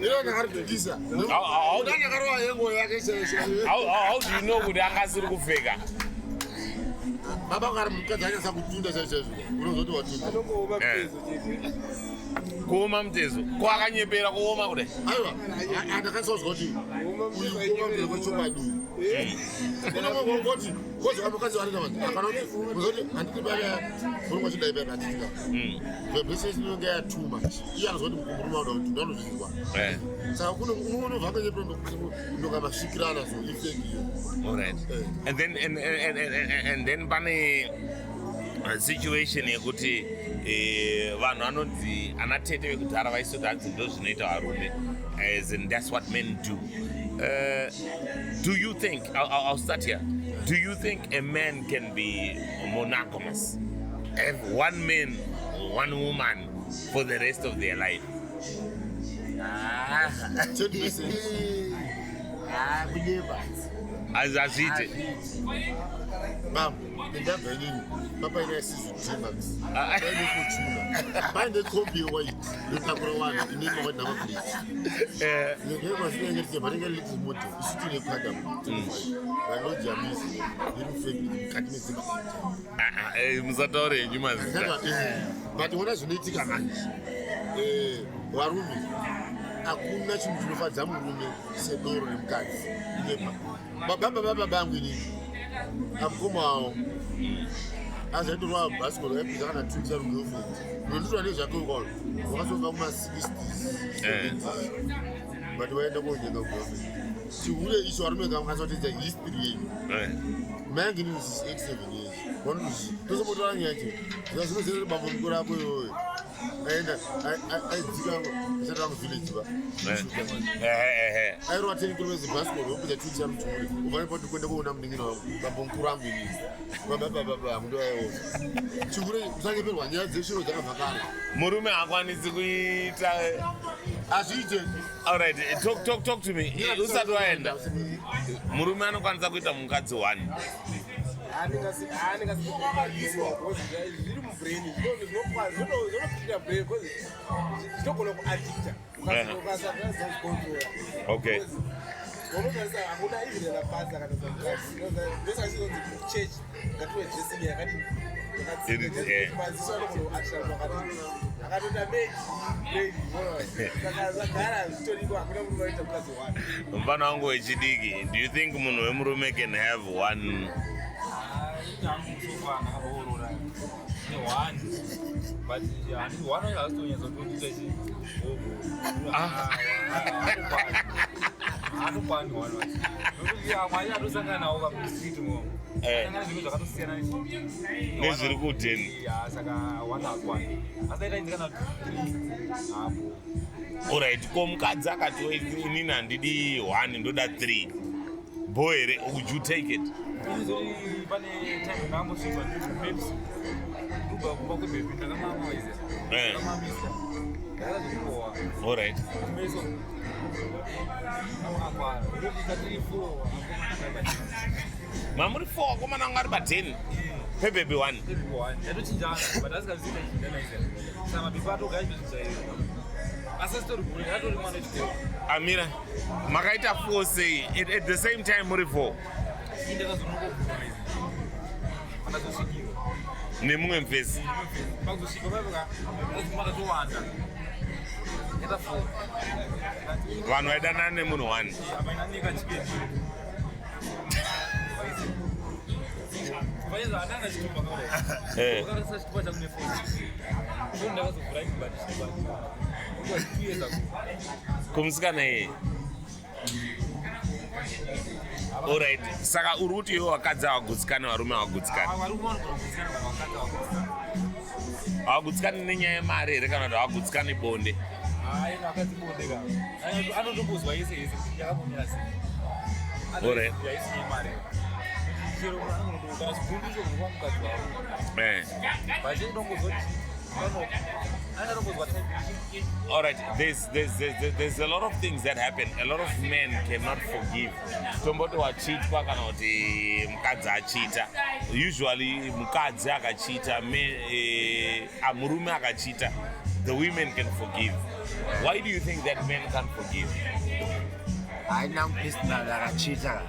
iro ndakaritundisa ndakarowa yengo yake how do you know kuti angasiri kufeka baba kari mukadzi anyasa kutunda chaizvo unozoti watunda kuoma mutezo kwakanyepera kuoma kudai aiwa andakasazwa kuti uyu kuoma mbere kwechokwadi unongoti kozi kamukadzi varita vanhu akana kuti uzoti handiti baya murume chidai baya katitika vibresesi inonge ya too much iye anozwa kuti murume uda kuti ndanozvizwa saka kuno umwe unobva kwenyepera ndokamasvikirana so ifeki iyo. Alright. And then pane situation yekuti vanhu vanonzi anatete vekudhara vaisoti hanzi ndo zvinoita varume, as in that's what men do. Do you think, I'll start here, do you think a man can be monogamous, have one man, one woman for the rest of their life? Azazite ndabva inini papa ina season Climax ine kuchuna bande kombi white ndakura wana ine mwa na mabili ngeke masinenge ke baringa little moto isuti ne kwada bano jamisi iru fake kati mezima musataure nyuma but wona zvinoitika manje warume hakuna chinhu chinofadza murume sedoro nemukadzi. Baba bangu inini amukoma wawo azaitorwa bhasikoro yaipinza kana twinsa rugirlfriend nonditwa nezvake kwano wakasonga kuma-60s but waenda konyenga girlfriend chihure icho varume kamakasatedza history yenyu mayangu inini 8-7 years wanozi tosomotora nyacho zvinozere bambo mukuru ako iyoyo aenda aidzika asati vanguvillage va airova 10 km bhasikoro wopinza twinsa muchimuri uvanepati kuenda kuona muningino wangu bambo mukuru angu inini babababa mundoaiona chihure usanyeperwa nyaya dzeshiro dzakavhakara murume hakwanisi kuita azviite. alright talk to me usati waenda murume anokwanisa kuita mukadzi 1 okay mfana wangu wechidiki, do you think munhu wemurume can have one? But yeah, one of us doing something to nezviri kuteni. Alright, ko mukadzi akati inini handidi 1 ndoda 3 boy, would you take it? Alright. Mamuri 4 koma na ngari ba 10. Baby 1. Amira, makaita 4 say at the same time muri 4. Nemumwe mfesi. Vanhu vaidana nemunhu 1. Kumsikana yeye. Alright, saka uri kuti iwe wakadzi hawagutsikane varume hawagutsikane. Hawagutsikane nenyaya yemari here kana kuti hawagutsikane bonde? Alright. Alright, there's a lot of things that happen. A lot of men cannot forgive. Tomboti wachitwa kana kuti mukadzi achita. Usually mukadzi akachita, murume akachita, the women can forgive. Why do you think that men can't forgive? I know personal akachita.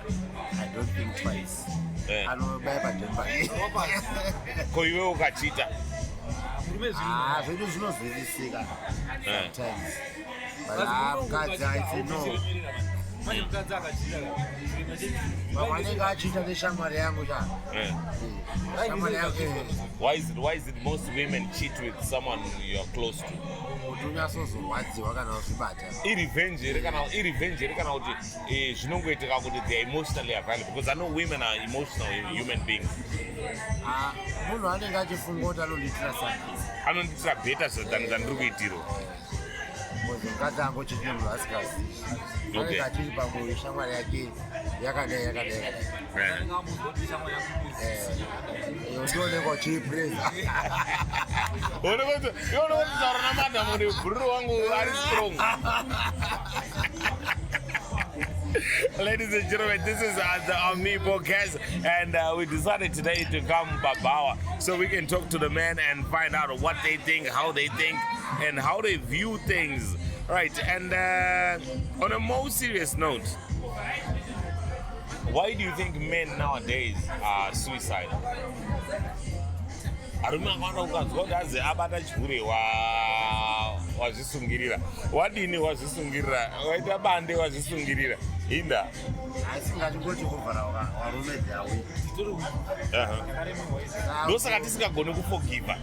I don't think twice. Anobaiba demba. Ko iwe ukachita. Zvedu zvinozwisisika sometimes. But mukadzi aiti no. Vanenge achita neshamwari yangu cha. Shamwari yangu. Why is it most women cheat with someone you are close to? Unyasozorwadziwa kana uzvibata. Irrevenge kana kuti zvinongoitika kuti they are emotionally available, because I know women are emotional human beings. Munhu anenge achifunga kuti anonditira sana. Anonditira better than ndiri kuitirwa. Mukadzi angochiti munhu asikazi. Anenge achiri pangu shamwari yake yakadai. Ndionekwa uchiipreza. Taura namadhamu kuti Puru wangu ari strong. Ladies and gentlemen, this is the I'mMePodcast, and we decided today to come Babawa so we can talk to the men and find out what they think, how they think, and how they view things. Right, and on a more serious note, why do you think men nowadays are suicidal? Arume akawanda ukazwa kuti azi abata chihure wazvisungirira. Wadini wazvisungirira? Waita bande wazvisungirira? Inda. Asingachingoti kuvhara varume dhawi. Ndosaka tisingagoni kuforgiva.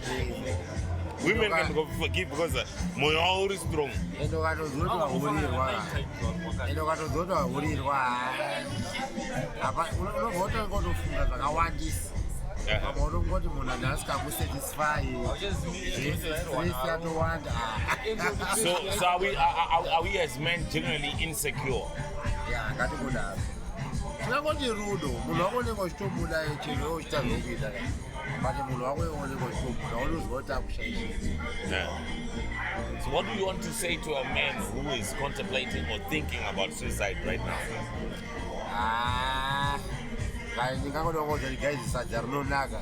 Women can forgive because moyo wavo uri strong. Endo katozoti wahurirwa apa unovota ngotofunga zvakawandisa. Unongoti munhu andasikakusatisfy stress yatowanda. So are we as men generally insecure? Yeah, ngatikudaro. Tinangoti rudo munhu wakoneka uchitobuda chero uchitazvokuita but munhu wakooneka uchitobuda unozwa kuti akushaishira. So what do you want to say to a man who is contemplating or thinking about suicide right now? Ndingangoda kuti sadza rinonaka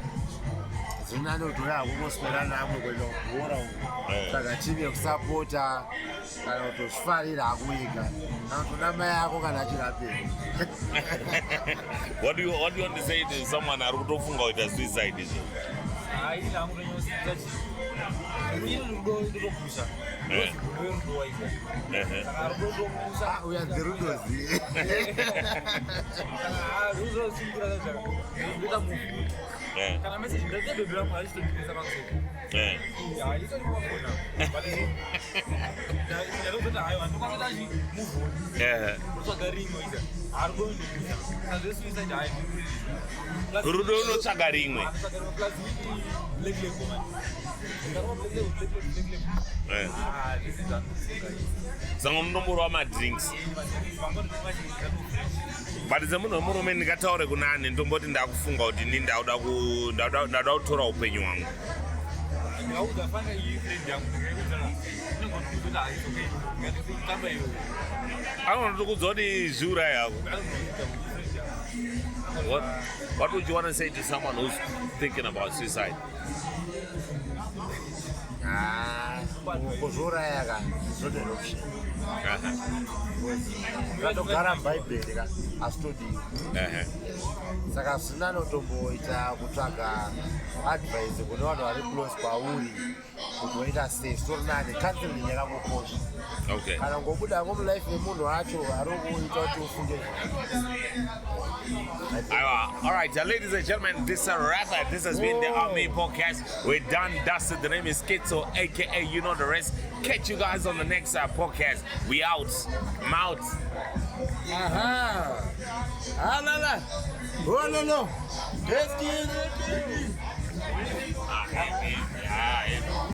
zinani kuti uya kungoswera namwe kuenda kubhora saka timu yekusapota kana kutozvifarira akuika kana kuti namai ako kana achirapei. What do you want to say to someone ari kutofunga kuita suicide izvo? Uyadzirudozi kana message ndadebebera mwa achitogirisa pamusoro rudo unotsvaga rimwe. Saka munomborwa madrinks. But semunhu wemurume ndingataure kunani ndomboti ndakufunga kuti ini ndauda kutora upenyu hwangu. Anotokudza kuti zviura yako. What would you want to say to someone who's thinking about suicide? Kuzviuraya ka not an option. Ngatogara mubhaibheri ka asitodiwi. Saka hazina notomboita kutsvaga advice kune vanhu vari close kwauri kuti waita sei stori nani counseling yakangokosha. Kana ngobuda mumlife yemunhu wacho ari kuita kuti ufunge. All right, ladies and gentlemen, this is a wrap. This has been the I'mMePodcast. We're done, dusted. The name is Zkit, so aka you know the rest. Catch you guys on the next podcast. We out. I'm out. La. Oh no. Let's get it.